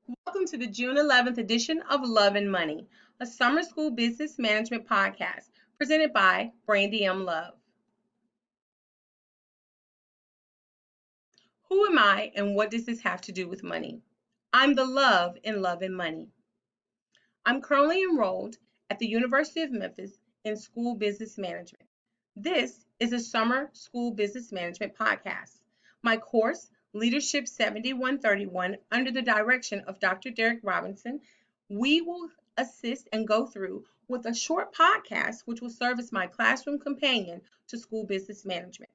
Welcome to the June 11th edition of Love and Money, a summer school business management podcast presented by Brandy M. Love. Who am I and what does this have to do with money? I'm the love in Love and Money. I'm currently enrolled at the University of Memphis in School Business Management. This is a summer school business management podcast. My course, Leadership 7131, under the direction of Dr. Derek Robinson, we will assist and go through with a short podcast which will serve as my classroom companion to school business management.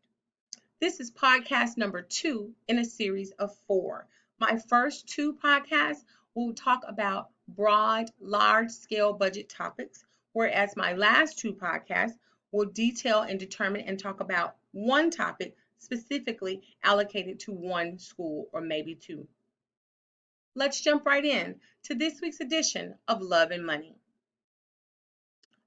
This is podcast number 2 in a series of 4. My first 2 podcasts will talk about broad, large scale budget topics, whereas my last 2 podcasts will detail and determine and talk about one topic specifically allocated to one school or maybe 2. Let's jump right in to this week's edition of Love and Money.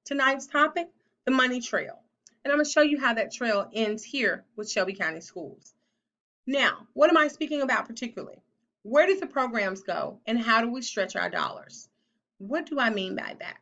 Tonight's topic, the money trail. And I'm going to show you how that trail ends here with Shelby County Schools. Now, what am I speaking about particularly? Where do the programs go and how do we stretch our dollars? What do I mean by that?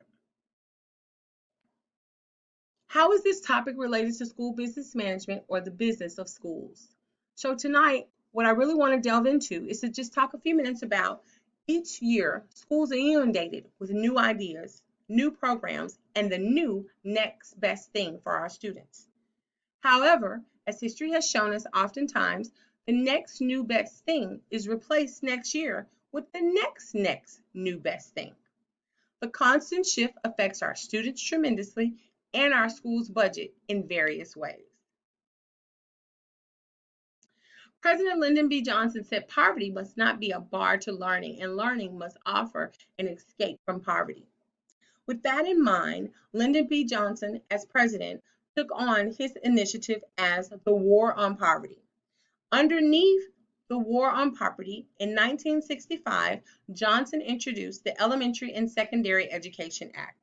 How is this topic related to school business management or the business of schools? So tonight, what I really want to delve into is to just talk a few minutes about each year, schools are inundated with new ideas, new programs, and the new next best thing for our students. However, as history has shown us oftentimes, the next new best thing is replaced next year with the next new best thing. The constant shift affects our students tremendously and our school's budget in various ways. President Lyndon B. Johnson said poverty must not be a bar to learning, and learning must offer an escape from poverty. With that in mind, Lyndon B. Johnson, as president, took on his initiative as the War on Poverty. Underneath the War on Poverty, in 1965, Johnson introduced the Elementary and Secondary Education Act.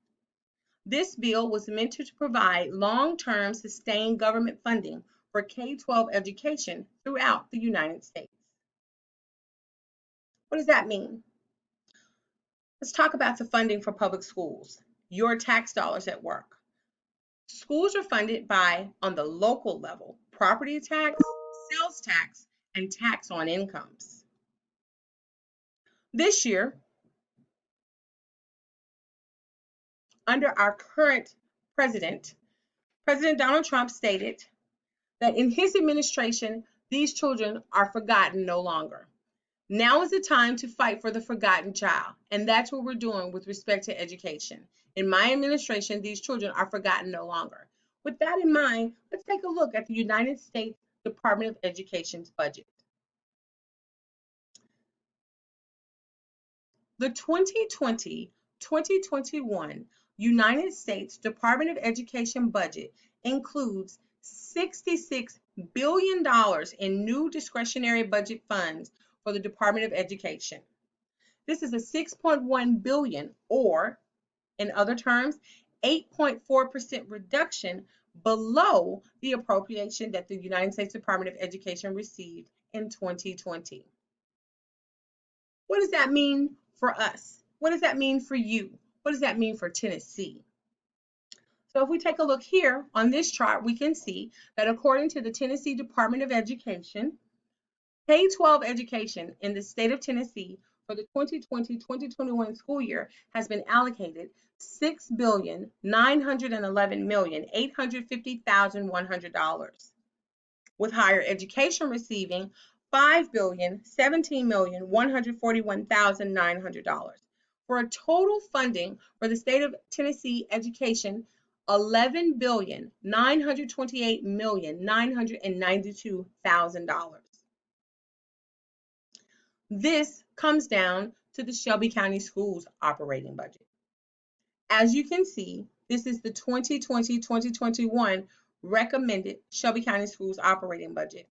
This bill was meant to provide long-term sustained government funding for K-12 education throughout the United States. What does that mean? Let's talk about the funding for public schools, your tax dollars at work. Schools are funded by, on the local level, property tax, sales tax, and tax on incomes. This year, under our current president, President Donald Trump stated that in his administration, these children are forgotten no longer. Now is the time to fight for the forgotten child, and that's what we're doing with respect to education. In my administration, these children are forgotten no longer. With that in mind, let's take a look at the United States Department of Education's budget. The 2020-2021 United States Department of Education budget includes $66 billion in new discretionary budget funds for the Department of Education. This is a 6.1 billion, or in other terms, 8.4% reduction below the appropriation that the United States Department of Education received in 2020. What does that mean for us? What does that mean for you? What does that mean for Tennessee? So if we take a look here on this chart, we can see that according to the Tennessee Department of Education, K-12 education in the state of Tennessee for the 2020-2021 school year has been allocated $6,911,850,100, with higher education receiving $5,017,141,900, for a total funding for the state of Tennessee education $11,928,992,000. This comes down to the Shelby County Schools operating budget. As you can see, this is the 2020-2021 recommended Shelby County Schools operating budget.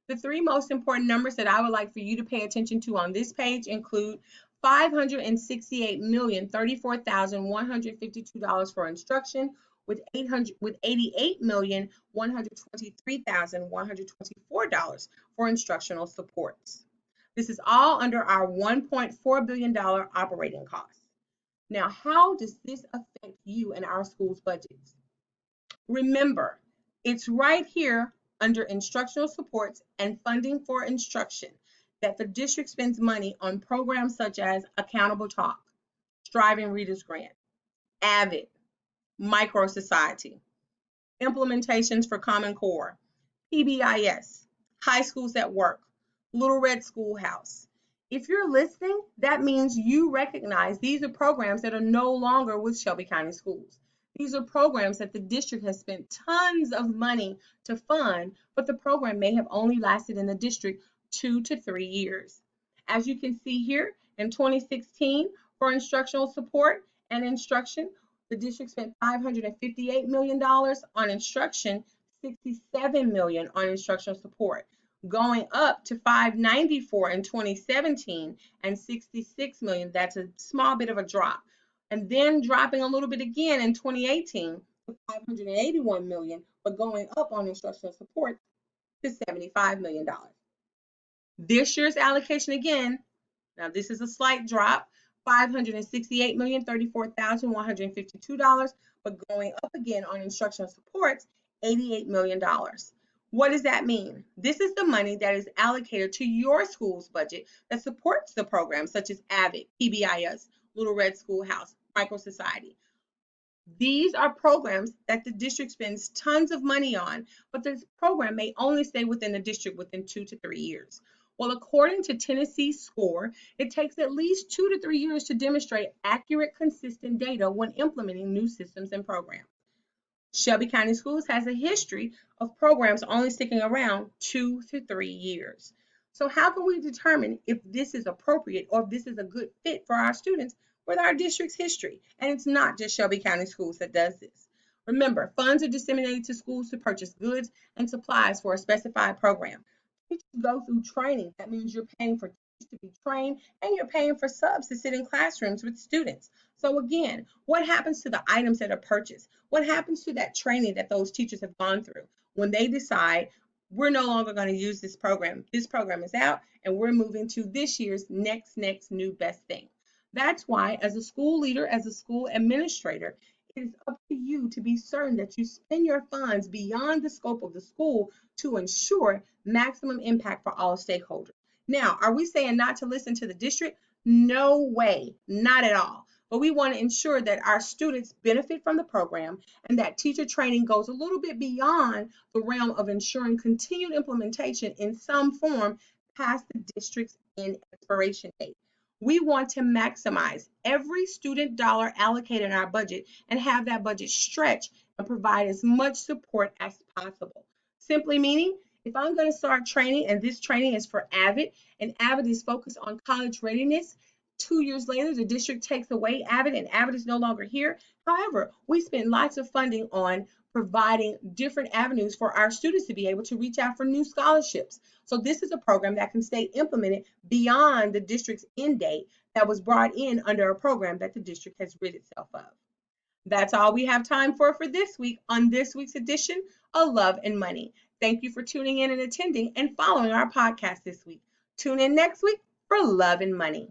The 3 most important numbers that I would like for you to pay attention to on this page include $568,034,152 for instruction, with $88,123,124 for instructional supports. This is all under our $1.4 billion operating costs. Now, how does this affect you and our school's budgets? Remember, it's right here under instructional supports and funding for instruction that the district spends money on programs such as Accountable Talk, Striving Readers Grant, AVID, Micro Society, implementations for Common Core, PBIS, High Schools at Work, Little Red Schoolhouse. If you're listening, that means you recognize these are programs that are no longer with Shelby County Schools. These are programs that the district has spent tons of money to fund, but the program may have only lasted in the district 2 to 3 years. As you can see here, in 2016, for instructional support and instruction, the district spent $558 million on instruction, $67 million on instructional support, going up to $594 in 2017 and $66 million. That's a small bit of a drop. And then dropping a little bit again in 2018 to $581 million, but going up on instructional support to $75 million. This year's allocation again, now this is a slight drop, $568,034,152, but going up again on instructional supports, $88 million. What does that mean? This is the money that is allocated to your school's budget that supports the programs such as AVID, PBIS, Little Red Schoolhouse, Micro Society. These are programs that the district spends tons of money on, but this program may only stay within the district within 2 to 3 years. Well, according to Tennessee's SCORE, it takes at least 2 to 3 years to demonstrate accurate, consistent data when implementing new systems and programs. Shelby County Schools has a history of programs only sticking around 2 to 3 years. So how can we determine if this is appropriate or if this is a good fit for our students with our district's history? And it's not just Shelby County Schools that does this. Remember, funds are disseminated to schools to purchase goods and supplies for a specified program. Teachers go through training. That means you're paying for teachers to be trained and you're paying for subs to sit in classrooms with students. So again, what happens to the items that are purchased? What happens to that training that those teachers have gone through when they decide we're no longer going to use this program? This program is out and we're moving to this year's next new best thing. That's why as a school leader, as a school administrator, it is up to you to be certain that you spend your funds beyond the scope of the school to ensure maximum impact for all stakeholders. Now, are we saying not to listen to the district? No way, not at all. But we want to ensure that our students benefit from the program and that teacher training goes a little bit beyond the realm of ensuring continued implementation in some form past the district's end expiration date. We want to maximize every student dollar allocated in our budget and have that budget stretch and provide as much support as possible. Simply meaning, if I'm going to start training and this training is for AVID and AVID is focused on college readiness, 2 years later, the district takes away AVID and AVID is no longer here. However, we spend lots of funding on providing different avenues for our students to be able to reach out for new scholarships. So this is a program that can stay implemented beyond the district's end date that was brought in under a program that the district has rid itself of. That's all we have time for this week on this week's edition of Love and Money. Thank you for tuning in and attending and following our podcast this week. Tune in next week for Love and Money.